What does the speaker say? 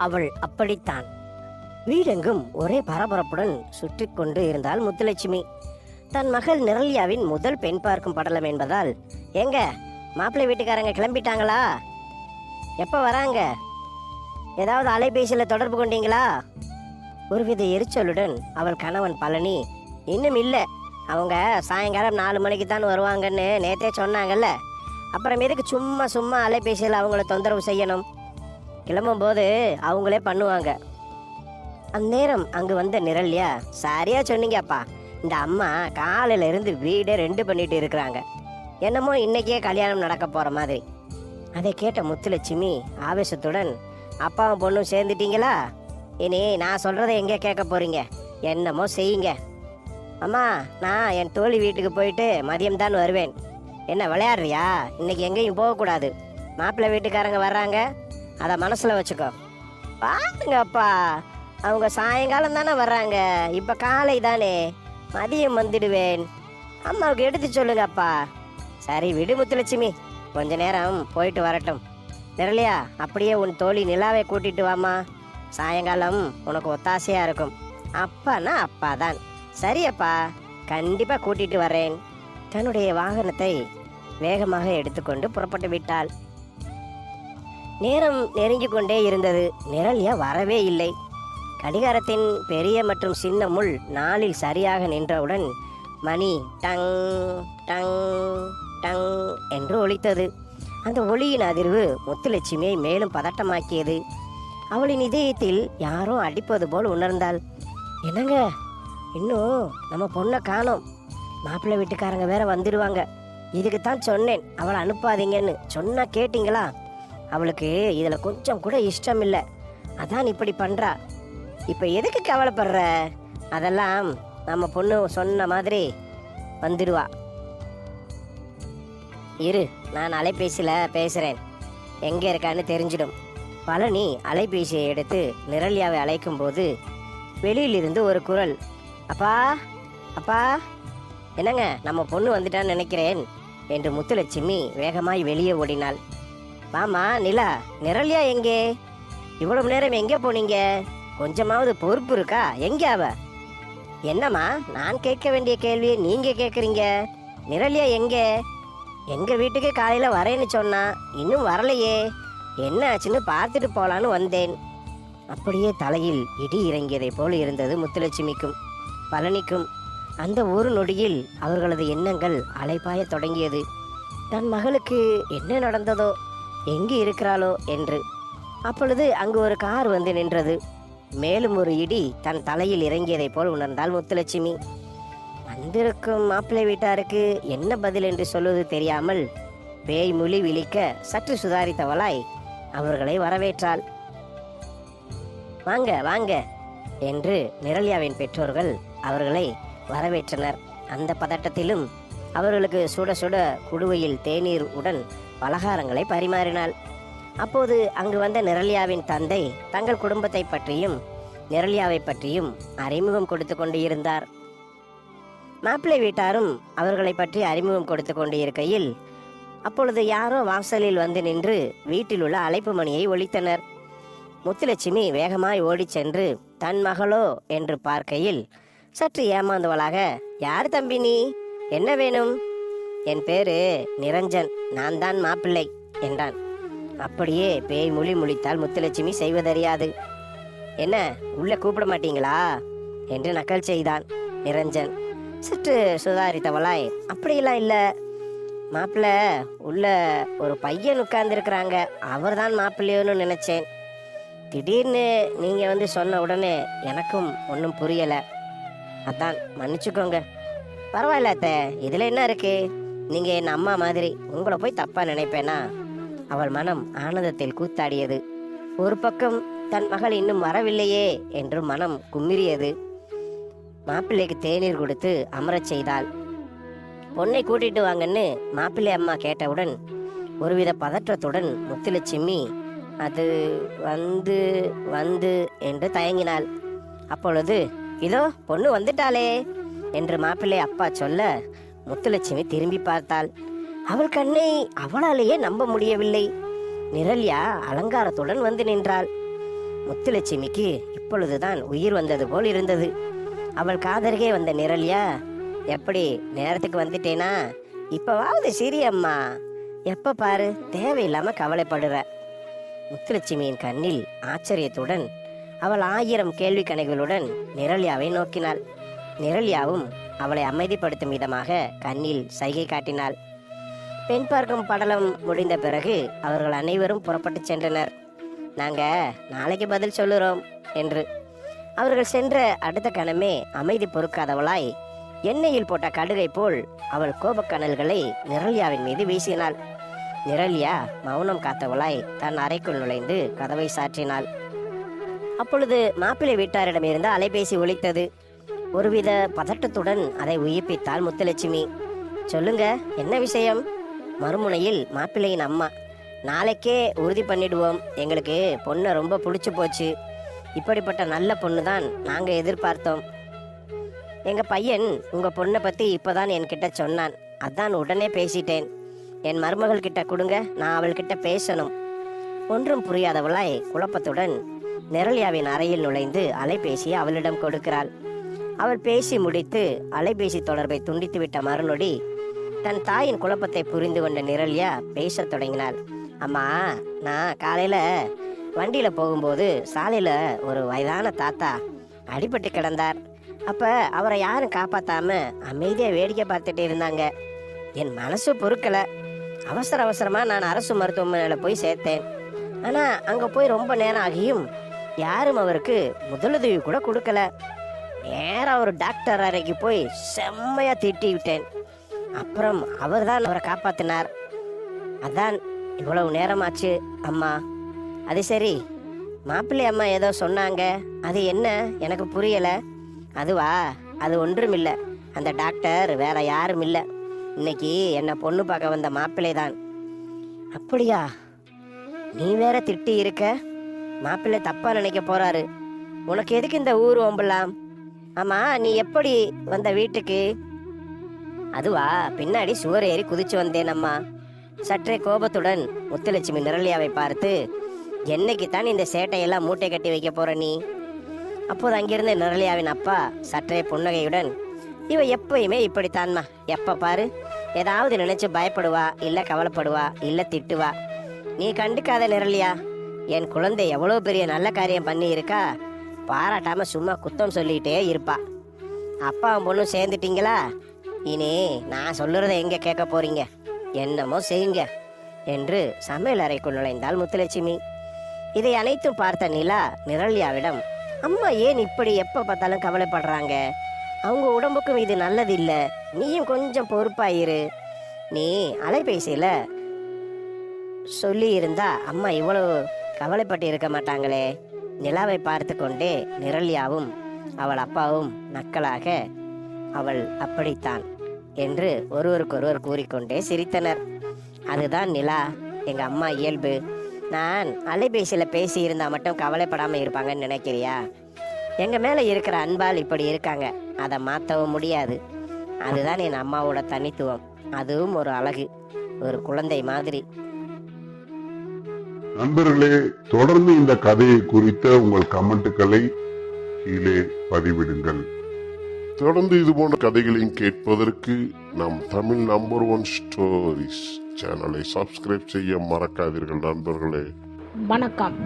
அவள் அப்படித்தான். வீடெங்கும் ஒரே பரபரப்புடன் சுற்றி கொண்டு இருந்தாள் முத்துலட்சுமி. தன் மகள் நிரல்யாவின் முதல் பெண் பார்க்கும் படலம் என்பதால், எங்க மாப்பிள்ளை வீட்டுக்காரங்க கிளம்பிட்டாங்களா? எப்போ வராங்க? ஏதாவது அலைபேசியில் தொடர்பு கொண்டீங்களா? ஒருவித எரிச்சலுடன் அவள் கணவன் பழனி, இன்னும் இல்லை, அவங்க சாயங்காலம் 4 மணிக்கு தான் வருவாங்கன்னு நேற்றே சொன்னாங்கல்ல, அப்புறம் எதுக்கு சும்மா சும்மா அலைபேசியில் அவங்கள தொந்தரவு செய்யணும்? கிளம்பும்போது அவங்களே பண்ணுவாங்க. அந்நேரம் அங்கு வந்த நிரல்யா, சரியா சொன்னீங்கப்பா, இந்த அம்மா காலையில இருந்து வீடே 2 பண்ணிட்டு இருக்கிறாங்க, என்னமோ இன்னைக்கே கல்யாணம் நடக்க போற மாதிரி. அதை கேட்ட முத்துலட்சுமி ஆவேசத்துடன், அப்பாவும் பொண்ணும் சேர்ந்துட்டீங்களா? இனி நான் சொல்றதை எங்கே கேட்க போறீங்க? என்னமோ செய்யுங்க. அம்மா, நான் என் தோழி வீட்டுக்கு போயிட்டு மதியம் தான் வருவேன். என்ன விளையாடுறியா? இன்னைக்கு எங்கேயும் போகக்கூடாது. மாப்பிள்ளை வீட்டுக்காரங்க வர்றாங்க, அதை மனசில் வச்சுக்கோ. பாருங்கப்பா, அவங்க சாயங்காலம் தானே வர்றாங்க, இப்போ காலை தானே, மதியம் வந்துடுவேன். அம்மாவுக்கு எடுத்து சொல்லுங்கப்பா. சரி விடு முத்துலட்சுமி, கொஞ்ச நேரம் போயிட்டு வரட்டும். நிரலையா, அப்படியே உன் தோழி நிலாவை கூட்டிட்டு வாமா, சாயங்காலம் உனக்கு ஒத்தாசையா இருக்கும். அப்பானா அப்பா தான். சரியப்பா, கண்டிப்பா கூட்டிட்டு வரேன். தன்னுடைய வாகனத்தை வேகமாக எடுத்துக்கொண்டு புறப்பட்டு விட்டாள். நேரம் நெருங்கி கொண்டே இருந்தது. நிரல்யா வரவே இல்லை. கடிகாரத்தின் பெரிய மற்றும் சின்ன முள் நாளில் சரியாக நின்றவுடன் மணி டங் டங் டங் என்று ஒலித்தது. அந்த ஒளியின் அதிர்வு முத்துலட்சுமியை மேலும் பதட்டமாக்கியது. அவளின் இதயத்தில் யாரோ அடிப்பது போல் உணர்ந்தாள். என்னங்க, இன்னும் நம்ம பொண்ணை காணோம். மாப்பிள்ளை வீட்டுக்காரங்க வேற வந்துடுவாங்க. இதுக்குத்தான் சொன்னேன் அவளை அனுப்பாதீங்கன்னு. சொன்னா கேட்டிங்களா? அவளுக்கு இதில் கொஞ்சம் கூட இஷ்டம் இல்லை, அதான் இப்படி பண்ணுறா. இப்போ எதுக்கு கவலைப்படுற? அதெல்லாம் நம்ம பொண்ணு சொன்ன மாதிரி வந்துடுவா. இரு, நான் அலைபேசியில் பேசுகிறேன், எங்கே இருக்கான்னு தெரிஞ்சிடும். பழனி அலைபேசியை எடுத்து நிரல்யாவை அழைக்கும் போது வெளியிலிருந்து ஒரு குரல், அப்பா அப்பா. என்னங்க, நம்ம பொண்ணு வந்துட்டான்னு நினைக்கிறேன் என்று முத்துலட்சுமி வேகமாய் வெளியே ஓடினாள். வாமா நிலா, நிரல்யா எங்கே? இவ்வளவு நேரம் எங்கே போனீங்க? கொஞ்சமாவது பொறுப்பு இருக்கா? எங்கே அவ? என்னம்மா, நான் கேட்க வேண்டிய கேள்வியை நீங்க கேட்குறீங்க. நிரல்யா எங்கே? எங்க வீட்டுக்கு காலையில வரேன்னு சொன்னா, இன்னும் வரலையே. என்ன ஆச்சுன்னு பார்த்துட்டு போலான்னு வந்தேன். அப்படியே தலையில் இடி இறங்கியதை போல் இருந்தது முத்துலட்சுமிக்கும் பழனிக்கும். அந்த ஒரு நொடியில் அவர்களது எண்ணங்கள் அலைபாய தொடங்கியது. தன் மகளுக்கு என்ன நடந்ததோ, எங்கு இருக்கிறாளோ என்று. அப்பொழுது அங்கு ஒரு கார் வந்து நின்றது. மேலும் ஒரு இடி தன் தலையில் இறங்கியதை போல் உணர்ந்தாள் முத்துலட்சுமி. வந்திருக்கும் மாப்பிள்ளை வீட்டாருக்கு என்ன பதில் என்று சொல்வது தெரியாமல் பேய் மொழி விழிக்க சற்று சுதாரித்தவளாய் அவர்களை வரவேற்றாள். வாங்க வாங்க என்று நிரல்யாவின் பெற்றோர்கள் அவர்களை வரவேற்றனர். அந்த பதட்டத்திலும் அவர்களுக்கு சுட சுட குடுவையில் தேநீர் உடன் பலகாரங்களை பரிமாறினாள். அப்போது அங்கு வந்த நிரல்யாவின் தந்தை தங்கள் குடும்பத்தை பற்றியும் நிரல்யாவை பற்றியும் அறிமுகம் கொடுத்து கொண்டு இருந்தார். மாப்பிள்ளை வீட்டாரும் அவர்களை பற்றி அறிமுகம் கொடுத்து கொண்டு இருக்கையில் அப்பொழுது யாரோ வாசலில் வந்து நின்று வீட்டில் உள்ள அழைப்பு மணியை ஒலித்தனர். முத்துலட்சுமி வேகமாய் ஓடிச் சென்று தன் மகளோ என்று பார்க்கையில் சற்று ஏமாந்தவளாக, யார் தம்பி நீ? என்ன வேணும்? என் பேரு நிரஞ்சன், நான் தான் மாப்பிள்ளை என்றான். அப்படியே பேய் மொழி முழித்தால் முத்துலட்சுமி செய்வதறியாது. என்ன, உள்ள கூப்பிட மாட்டீங்களா என்று நக்கல் செய்தான் நிரஞ்சன். சற்று சுதாரித்தவளாய், அப்படியெல்லாம் இல்லை மாப்பிள்ள, உள்ள ஒரு பையன் உட்கார்ந்துருக்கிறாங்க, அவர் தான் மாப்பிள்ளையோன்னு நினைச்சேன். திடீர்னு நீங்க வந்து சொன்ன உடனே எனக்கும் ஒன்றும் புரியலை, அதான் மன்னிச்சுக்கோங்க. பரவாயில்ல அத்தை, இதுல என்ன இருக்கு? நீங்க என் அம்மா மாதிரி, உங்களை போய் தப்பா நினைப்பேனா? அவள் மனம் ஆனந்தத்தில் கூத்தாடியது. ஒரு பக்கம் தன் மகள் இன்னும் வரவில்லையே என்று மனம் கும்மிரியது. மாப்பிள்ளைக்கு தேநீர் கொடுத்து அமரச் செய்தாள். பொண்ணை கூட்டிட்டு வாங்கன்னு மாப்பிள்ளை அம்மா கேட்டவுடன் ஒருவித பதற்றத்துடன் முத்துலட்சுமி அது வந்து வந்து என்று தயங்கினாள். அப்பொழுது, இதோ பொண்ணு வந்துட்டாளே என்று மாப்பிள்ளை அப்பா சொல்ல முத்துலட்சுமி திரும்பி பார்த்தாள். அவள் கண்ணை அவளாலேயே நம்ப முடியவில்லை. நிரல்யா அலங்காரத்துடன் வந்து நின்றாள். முத்துலட்சுமிக்கு இப்பொழுதுதான் உயிர் வந்தது போல் இருந்தது. அவள் காதருகே வந்த நிரல்யா, எப்படி நேரத்துக்கு வந்துட்டேனா? இப்பவாவது சிரியம்மா, எப்ப பாரு தேவையில்லாம கவலைப்படுற. முத்துலட்சுமியின் கண்ணில் ஆச்சரியத்துடன் அவள் 1000 கேள்வி கணைகளுடன் நிரல்யாவை நோக்கினாள். நிரல்யாவும் அவளை அமைதிப்படுத்தும் விதமாக கண்ணில் சைகை காட்டினாள். பெண் பார்க்கும் படலம் முடிந்த பிறகு அவர்கள் அனைவரும் புறப்பட்டு சென்றனர். நாங்க நாளைக்கு பதில் சொல்லுறோம் என்று. அவர்கள் சென்ற அடுத்த கணமே அமைதி பொறுக்காதவளாய் எண்ணெயில் போட்ட கடுகை போல் அவள் கோபக்கனல்களை நிரல்யாவின் மீது வீசினாள். நிரல்யா மௌனம் காத்தவளாய் தன் அறைக்குள் நுழைந்து கதவை சாற்றினாள். அப்பொழுது மாப்பிள்ளை வீட்டாரிடமிருந்து அலைபேசி ஒலித்தது. ஒருவித பதட்டத்துடன் அதை உயிர்ப்பித்தாள் முத்துலட்சுமி. சொல்லுங்க, என்ன விஷயம்? மறுமுனையில் மாப்பிள்ளையின் அம்மா, நாளைக்கே உறுதி பண்ணிடுவோம், எங்களுக்கு பொண்ணை ரொம்ப பிடிச்சி போச்சு. இப்படிப்பட்ட நல்ல பொண்ணு தான் நாங்கள் எதிர்பார்த்தோம். எங்கள் பையன் உங்கள் பொண்ணை பற்றி இப்போதான் என்கிட்ட சொன்னான். அதான் உடனே பேசிட்டேன். என் மருமகள் கிட்ட கொடுங்க, நான் அவள்கிட்ட பேசணும். ஒன்றும் புரியாதவளாய் குழப்பத்துடன் நிரல்யாவின் அறையில் நுழைந்து அலைபேசியை அவளிடம் கொடுக்கிறாள். அவள் பேசி முடித்து அலைபேசி தொடர்பை துண்டித்துவிட்ட மறுநொடி தன் தாயின் குழப்பத்தை புரிந்து கொண்ட நிரல்யா பேசத் தொடங்கினாள். அம்மா, நான் காலையில் வண்டியில் போகும்போது சாலையில் ஒரு வயதான தாத்தா அடிபட்டு கிடந்தார். அப்போ அவரை யாரும் காப்பாற்றாம அமைதியாக வேடிக்கை பார்த்துட்டு இருந்தாங்க. என் மனசு பொறுக்கலை. அவசரமாக நான் அரசு மருத்துவமனையில் போய் சேர்த்தேன். ஆனால் அங்கே போய் ரொம்ப நேரம் ஆகியும் யாரும் அவருக்கு முதலுதவி கூட கொடுக்கல. நேராக ஒரு டாக்டர் அறைக்கு போய் செம்மையாக திட்டி விட்டேன். அப்புறம் அவர் தான் அவரை காப்பாற்றினார். அதான் இவ்வளவு நேரமாச்சு அம்மா. அது சரி, மாப்பிள்ளை அம்மா ஏதோ சொன்னாங்க, அது என்ன? எனக்கு புரியலை. அதுவா, அது ஒன்றுமில்லை. அந்த டாக்டர் வேற யாரும் இல்லை. இன்னைக்கு என்னை பொண்ணு பார்க்க வந்த மாப்பிள்ளை தான். அப்படியா? நீ வேற திட்டி இருக்க. மாப்பிள்ளை தப்பா நினைக்க போறாரு. உனக்கு எதுக்கு இந்த ஊர் ஓம்பலாம்? ஆமா, நீ எப்படி வந்த வீட்டுக்கு? அதுவா, பின்னாடி சுவர் ஏறி குதிச்சு வந்தேன் அம்மா. சற்றே கோபத்துடன் முத்துலட்சுமி நிரல்யாவை பார்த்து, என்னைக்குத்தான் இந்த சேட்டையெல்லாம் மூட்டை கட்டி வைக்க போற நீ? அப்போது அங்கிருந்த நிரல்யாவின் அப்பா சற்றே புன்னகையுடன், இவ எப்பயுமே இப்படித்தான்மா, எப்ப பாரு ஏதாவது நினைச்சு பயப்படுவா, இல்ல கவலைப்படுவா, இல்ல திட்டுவா. நீ கண்டுக்காத நிரல்யா. என் குழந்தை எவ்வளோ பெரிய நல்ல காரியம் பண்ணி இருக்கா, பாராட்டாம சும்மா குத்தம் சொல்லிட்டே இருப்பா. அப்பாவும் பொண்ணும் சேர்ந்துட்டீங்களா? இனி நான் சொல்லுறதை எங்க கேட்க போறீங்க? என்னமோ செய்யுங்க என்று சமையல் அறைக்குள் நுழைந்தாள் முத்துலட்சுமி. இதை அனைத்தும் பார்த்த நிலா நிரல்யாவிடம், அம்மா ஏன் இப்படி எப்ப பார்த்தாலும் கவலைப்படுறாங்க? அவங்க உடம்புக்கும் இது நல்லது இல்லை. நீயும் கொஞ்சம் பொறுப்பாயிரு. நீ அலைபேசியில சொல்லி இருந்தா அம்மா இவ்வளவு கவலைப்பட்டு இருக்க மாட்டாங்களே. நிலாவை பார்த்து கொண்டே நிரல்யாவும் அவள் அப்பாவும் நக்கலாக, அவள் அப்படித்தான் என்று ஒருவருக்கொருவர் கூறிக்கொண்டே சிரித்தனர். அதுதான் நிலா, எங்க அம்மா இயல்பு. நான் அலைபேசியில பேசி இருந்தா மட்டும் கவலைப்படாம இருப்பாங்கன்னு நினைக்கிறியா? எங்க மேல இருக்கிற அன்பால் இப்படி இருக்காங்க, அதை மாற்றவும் முடியாது. அதுதான் என் அம்மாவோட தனித்துவம். அதுவும் ஒரு அழகு, ஒரு குழந்தை மாதிரி. நண்பர்களே, தொடர்ந்து இந்த கதையை குறித்த உங்கள் கமெண்ட்டுகளை கீழே பதிவிடுங்கள். தொடர்ந்து இது போன்ற கதைகளையும் கேட்பதற்கு நம் தமிழ் நம்பர் 1 ஸ்டோரிஸ் சேனலை சப்ஸ்கிரைப் செய்ய மறக்காதீர்கள் நண்பர்களே. வணக்கம்.